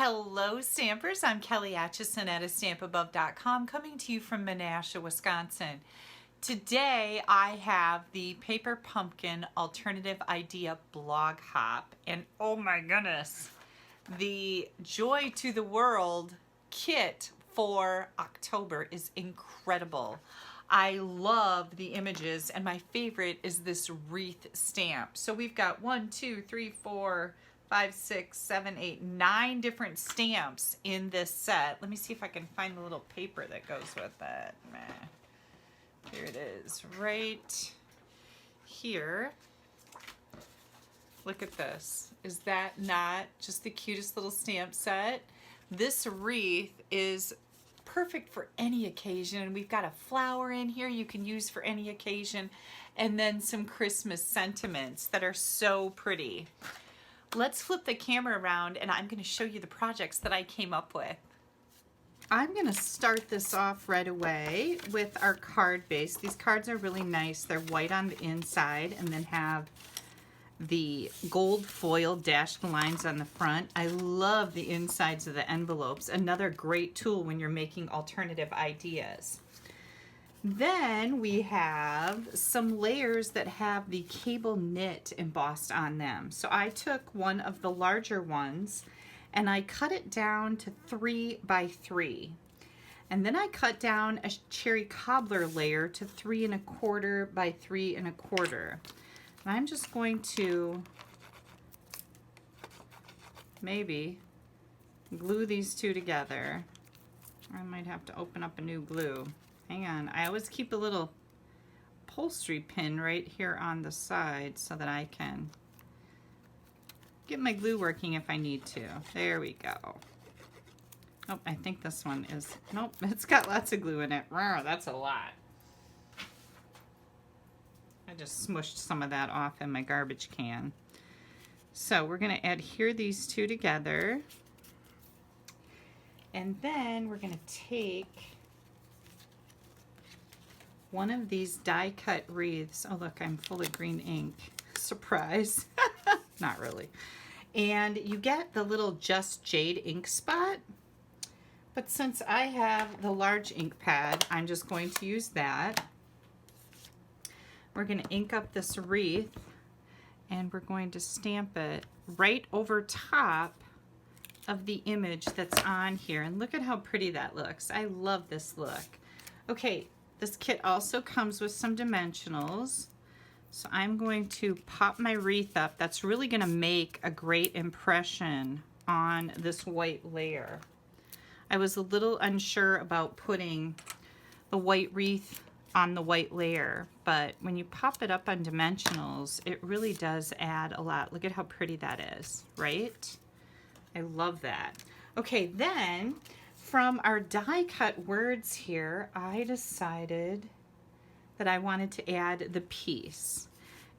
Hello Stampers, I'm Kelly Atchison at stampabove.com coming to you from Menasha, Wisconsin. Today I have the Paper Pumpkin Alternative Idea blog hop, and oh my goodness, the Joy to the World kit for October is incredible. I love the images, and my favorite is this wreath stamp. So we've got 1, 2, 3, 4, 5, 6, 7, 8, 9 different stamps in this set. Let me see if I can find the little paper that goes with it. Here it is, right here. Look at this. Is that not just the cutest little stamp set? This wreath is perfect for any occasion. We've got a flower in here you can use for any occasion, and then some Christmas sentiments that are so pretty. Let's flip the camera around and I'm going to show you the projects that I came up with. I'm going to start this off right away with our card base. These cards are really nice. They're white on the inside and then have the gold foil dashed lines on the front. I love the insides of the envelopes. Another great tool when you're making alternative ideas. Then we have some layers that have the cable knit embossed on them. So I took one of the larger ones and I cut it down to 3 by 3. And then I cut down a cherry cobbler layer to 3 1/4 by 3 1/4. And I'm just going to maybe glue these two together. I might have to open up a new glue. Hang on, I always keep a little upholstery pin right here on the side so that I can get my glue working if I need to. There we go. Oh, I think this one is, nope, it's got lots of glue in it. Rawr, that's a lot. I just smushed some of that off in my garbage can. So we're going to adhere these two together. And then we're going to take one of these die cut wreaths. Oh look, I'm full of green ink. Surprise. Not really. And you get the little Just Jade ink spot. But since I have the large ink pad, I'm just going to use that. We're going to ink up this wreath and we're going to stamp it right over top of the image that's on here. And look at how pretty that looks. I love this look. Okay, this kit also comes with some dimensionals. So I'm going to pop my wreath up. That's really going to make a great impression on this white layer. I was a little unsure about putting the white wreath on the white layer, but when you pop it up on dimensionals, it really does add a lot. Look at how pretty that is, right? I love that. Okay, then from our die cut words here, I decided that I wanted to add the piece.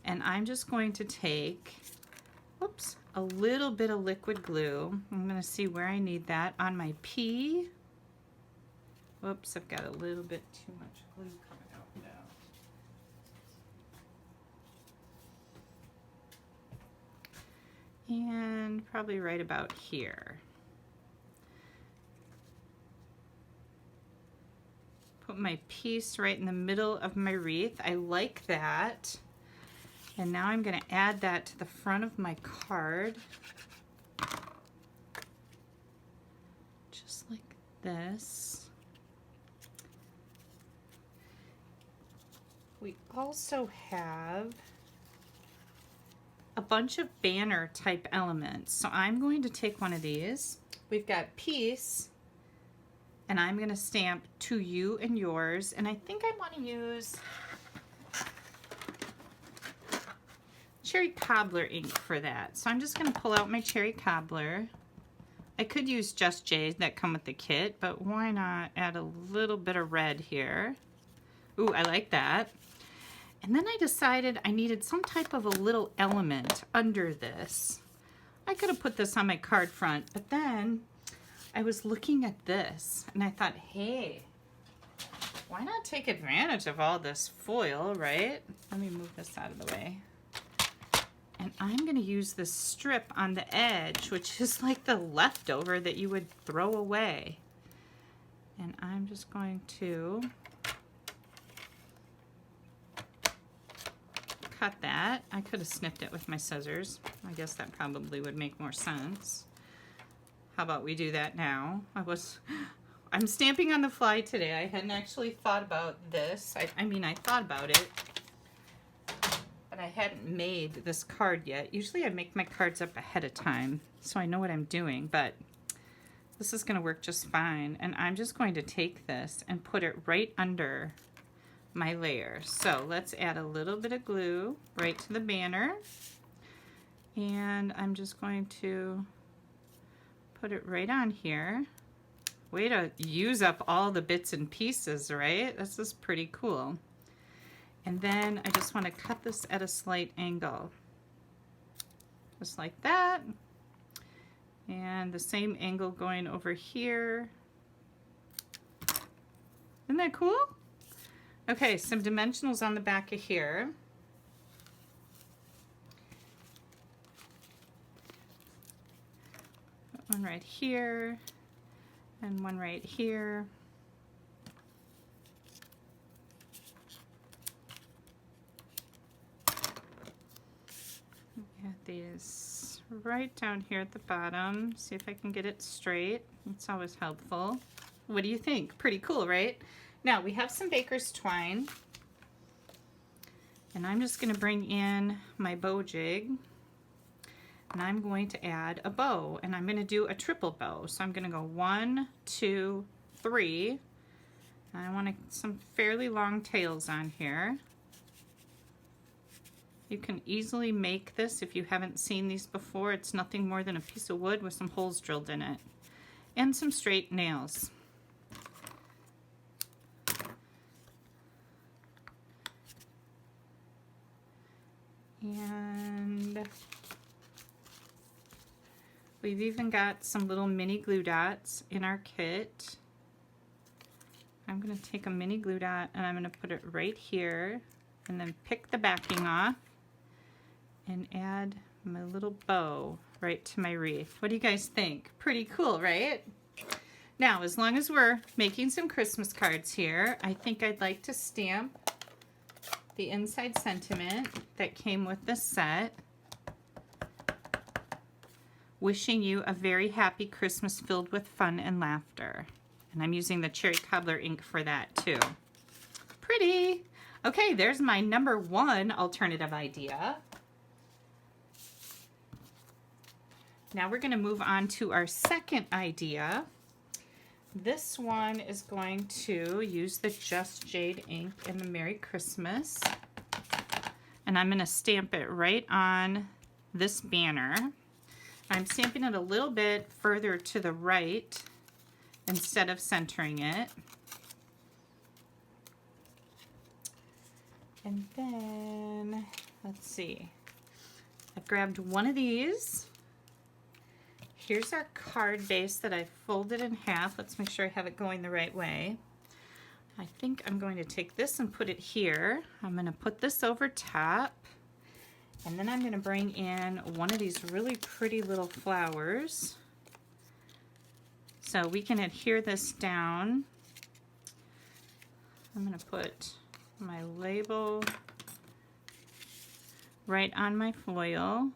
And I'm just going to take, oops, a little bit of liquid glue. I'm going to see where I need that on my P. Whoops, I've got a little bit too much glue coming out now. And probably right about here. Put my piece right in the middle of my wreath. I like that. And now I'm going to add that to the front of my card. Just like this. We also have a bunch of banner type elements. So I'm going to take one of these. We've got piece. And I'm going to stamp to you and yours. And I think I want to use cherry cobbler ink for that. So I'm just going to pull out my cherry cobbler. I could use Just Jade that come with the kit, but why not add a little bit of red here? Ooh, I like that. And then I decided I needed some type of a little element under this. I could have put this on my card front, but then I was looking at this and I thought, hey, why not take advantage of all this foil, right? Let me move this out of the way. And I'm going to use this strip on the edge, which is like the leftover that you would throw away. And I'm just going to cut that. I could have snipped it with my scissors. I guess that probably would make more sense. How about we do that now? I'm stamping on the fly today. I hadn't actually thought about this. I mean, I thought about it, but I hadn't made this card yet. Usually I make my cards up ahead of time, so I know what I'm doing, but this is going to work just fine. And I'm just going to take this and put it right under my layer. So let's add a little bit of glue right to the banner. And I'm just going to put it right on here. Way to use up all the bits and pieces, right? This is pretty cool. And then I just want to cut this at a slight angle. Just like that. And the same angle going over here. Isn't that cool? Okay, some dimensionals on the back of here. One right here. And one right here. Add these right down here at the bottom. See if I can get it straight. It's always helpful. What do you think? Pretty cool, right? Now we have some baker's twine. And I'm just going to bring in my bow jig. And I'm going to add a bow, and I'm going to do a triple bow. So I'm going to go 1, 2, 3. And I want some fairly long tails on here. You can easily make this if you haven't seen these before. It's nothing more than a piece of wood with some holes drilled in it and some straight nails. And we've even got some little mini glue dots in our kit. I'm going to take a mini glue dot and I'm going to put it right here and then pick the backing off and add my little bow right to my wreath. What do you guys think? Pretty cool, right? Now, as long as we're making some Christmas cards here, I think I'd like to stamp the inside sentiment that came with the set. Wishing you a very happy Christmas filled with fun and laughter. And I'm using the cherry cobbler ink for that too. Pretty. Okay, there's my number 1 alternative idea. Now we're going to move on to our second idea. This one is going to use the Just Jade ink in the Merry Christmas. And I'm going to stamp it right on this banner. I'm stamping it a little bit further to the right instead of centering it. And then, let's see, I've grabbed one of these. Here's our card base that I folded in half. Let's make sure I have it going the right way. I think I'm going to take this and put it here. I'm going to put this over top. And then I'm going to bring in one of these really pretty little flowers. So we can adhere this down. I'm going to put my label right on my foil.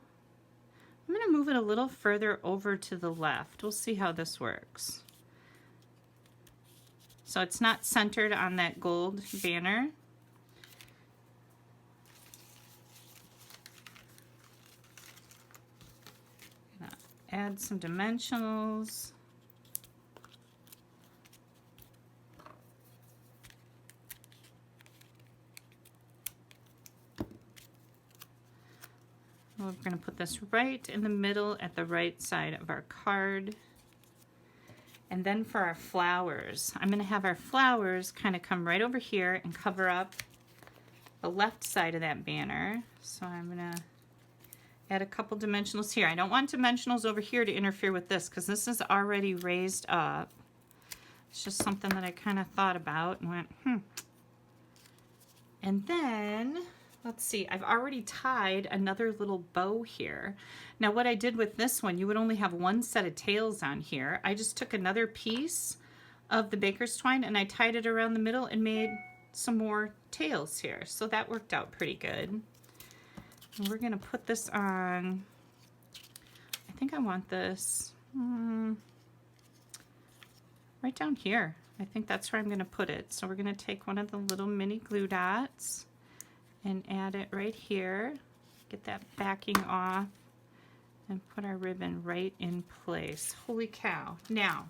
I'm going to move it a little further over to the left. We'll see how this works. So it's not centered on that gold banner. Add some dimensionals. We're going to put this right in the middle at the right side of our card. And then for our flowers, I'm going to have our flowers kind of come right over here and cover up the left side of that banner. So I'm going to add a couple dimensionals here. I don't want dimensionals over here to interfere with this because this is already raised up. It's just something that I kind of thought about and went, And then let's see, I've already tied another little bow here. Now what I did with this one, you would only have one set of tails on here. I just took another piece of the baker's twine and I tied it around the middle and made some more tails here. So that worked out pretty good. And we're gonna put this on, I think I want this right down here. I think that's where I'm gonna put it. So we're gonna take one of the little mini glue dots and add it right here. Get that backing off and put our ribbon right in place. Holy cow. Now,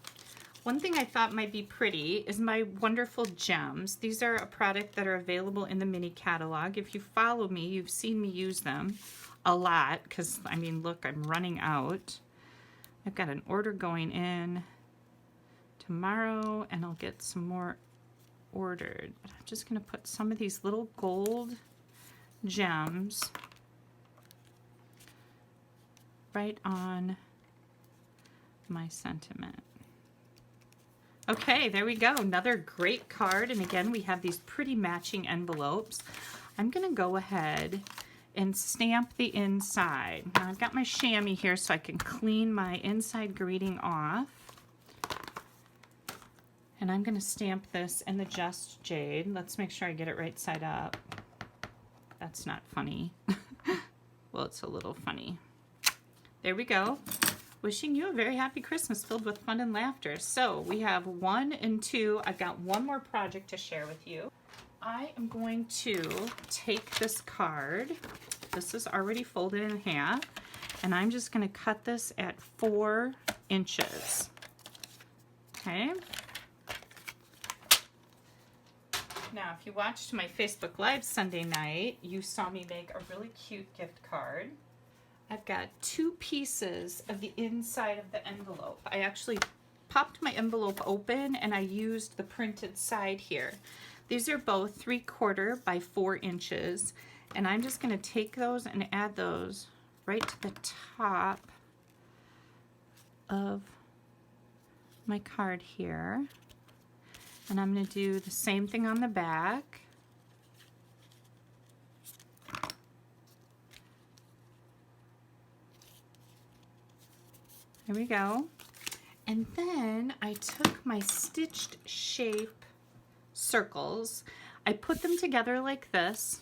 one thing I thought might be pretty is my wonderful gems. These are a product that are available in the mini catalog. If you follow me, you've seen me use them a lot because, I mean, look, I'm running out. I've got an order going in tomorrow and I'll get some more ordered. But I'm just gonna put some of these little gold gems right on my sentiment. Okay, there we go. Another great card. And again, we have these pretty matching envelopes. I'm gonna go ahead and stamp the inside. Now I've got my chamois here so I can clean my inside greeting off. And I'm gonna stamp this in the Just Jade. Let's make sure I get it right side up. That's not funny. Well, it's a little funny. There we go. Wishing you a very happy Christmas filled with fun and laughter. So we have 1 and 2. I've got one more project to share with you. I am going to take this card. This is already folded in half. And I'm just going to cut this at 4 inches. Okay. Now, if you watched my Facebook Live Sunday night, you saw me make a really cute gift card. I've got 2 pieces of the inside of the envelope. I actually popped my envelope open and I used the printed side here. These are both 3/4 by 4 inches. And I'm just gonna take those and add those right to the top of my card here. And I'm gonna do the same thing on the back. There we go. And then I took my stitched shape circles. I put them together like this,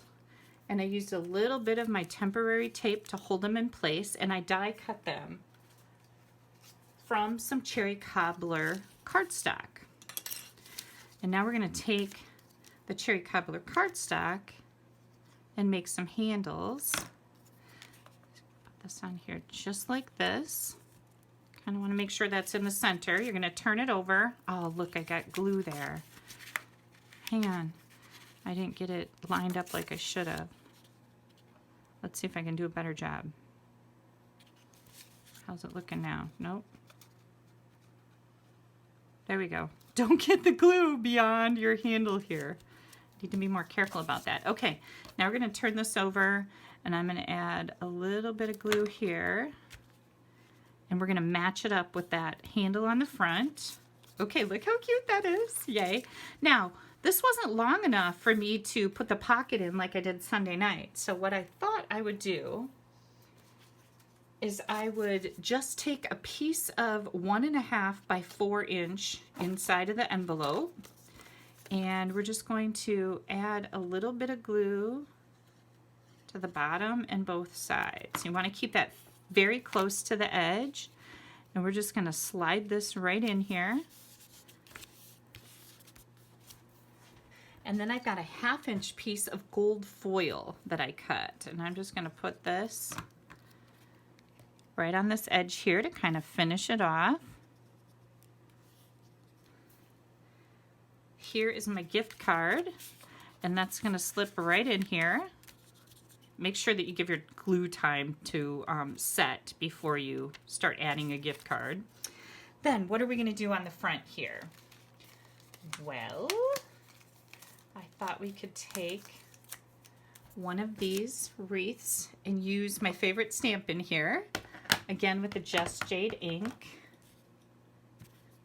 and I used a little bit of my temporary tape to hold them in place, and I die cut them from some cherry cobbler cardstock. And now we're gonna take the cherry cobbler cardstock and make some handles. Put this on here just like this. Kind of want to make sure that's in the center. You're going to turn it over. Oh, look, I got glue there. Hang on. I didn't get it lined up like I should have. Let's see if I can do a better job. How's it looking now? Nope. There we go. Don't get the glue beyond your handle here. Need to be more careful about that. Okay, now we're going to turn this over and I'm going to add a little bit of glue here. And we're going to match it up with that handle on the front. Okay, look how cute that is. Yay. Now, this wasn't long enough for me to put the pocket in like I did Sunday night. So what I thought I would do is I would just take a piece of 1.5 by 4 inch inside of the envelope. And we're just going to add a little bit of glue to the bottom and both sides. You want to keep that very close to the edge, and we're just going to slide this right in here. And then I've got a 1/2 inch piece of gold foil that I cut, and I'm just going to put this right on this edge here to kind of finish it off. Here is my gift card, and that's going to slip right in here. Make sure that you give your glue time to set before you start adding a gift card. Then what are we going to do on the front here? Well, I thought we could take one of these wreaths and use my favorite Stampin' here, again with the Just Jade ink.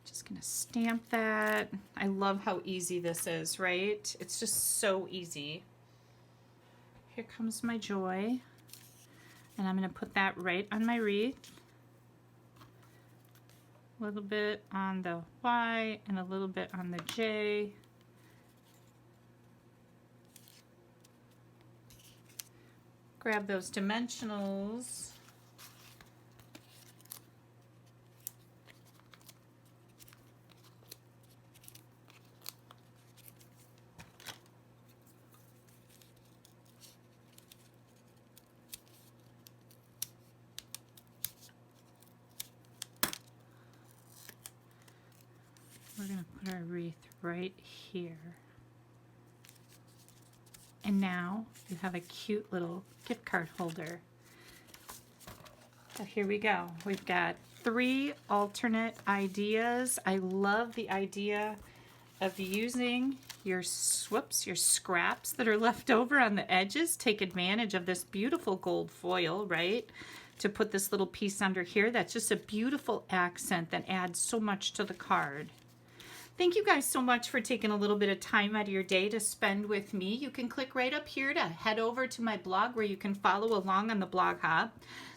Just going to stamp that. I love how easy this is, right? It's just so easy. here comes my joy. And I'm going to put that right on my wreath. A little bit on the Y and a little bit on the J. Grab those dimensionals. We're going to put our wreath right here. And now you have a cute little gift card holder. So here we go. We've got 3 alternate ideas. I love the idea of using your scraps that are left over on the edges. Take advantage of this beautiful gold foil, right? To put this little piece under here. That's just a beautiful accent that adds so much to the card. Thank you guys so much for taking a little bit of time out of your day to spend with me. You can click right up here to head over to my blog where you can follow along on the blog hub.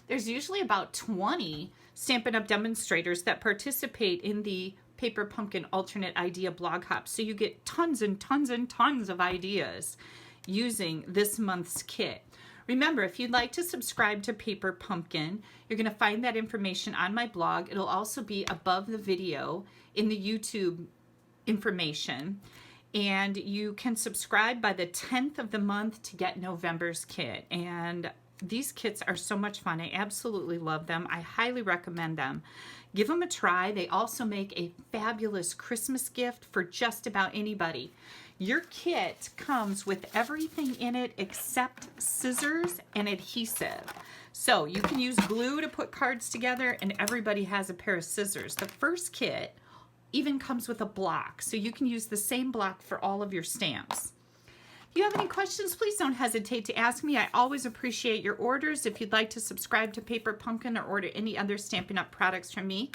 There's usually about 20 Stampin' Up! Demonstrators that participate in the Paper Pumpkin Alternate Idea blog hop. So you get tons and tons and tons of ideas using this month's kit. Remember, if you'd like to subscribe to Paper Pumpkin, you're going to find that information on my blog. It'll also be above the video in the YouTube information, and you can subscribe by the 10th of the month to get November's kit. And these kits are so much fun. I absolutely love them. I highly recommend them. Give them a try. They also make a fabulous Christmas gift for just about anybody. Your kit comes with everything in it except scissors and adhesive. So you can use glue to put cards together, and everybody has a pair of scissors. The first kit even comes with a block, so you can use the same block for all of your stamps. If you have any questions, please don't hesitate to ask me. I always appreciate your orders. If you'd like to subscribe to Paper Pumpkin or order any other Stampin' Up! Products from me,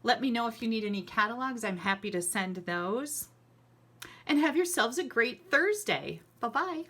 let me know if you need any catalogs. I'm happy to send those. And have yourselves a great Thursday. Bye-bye.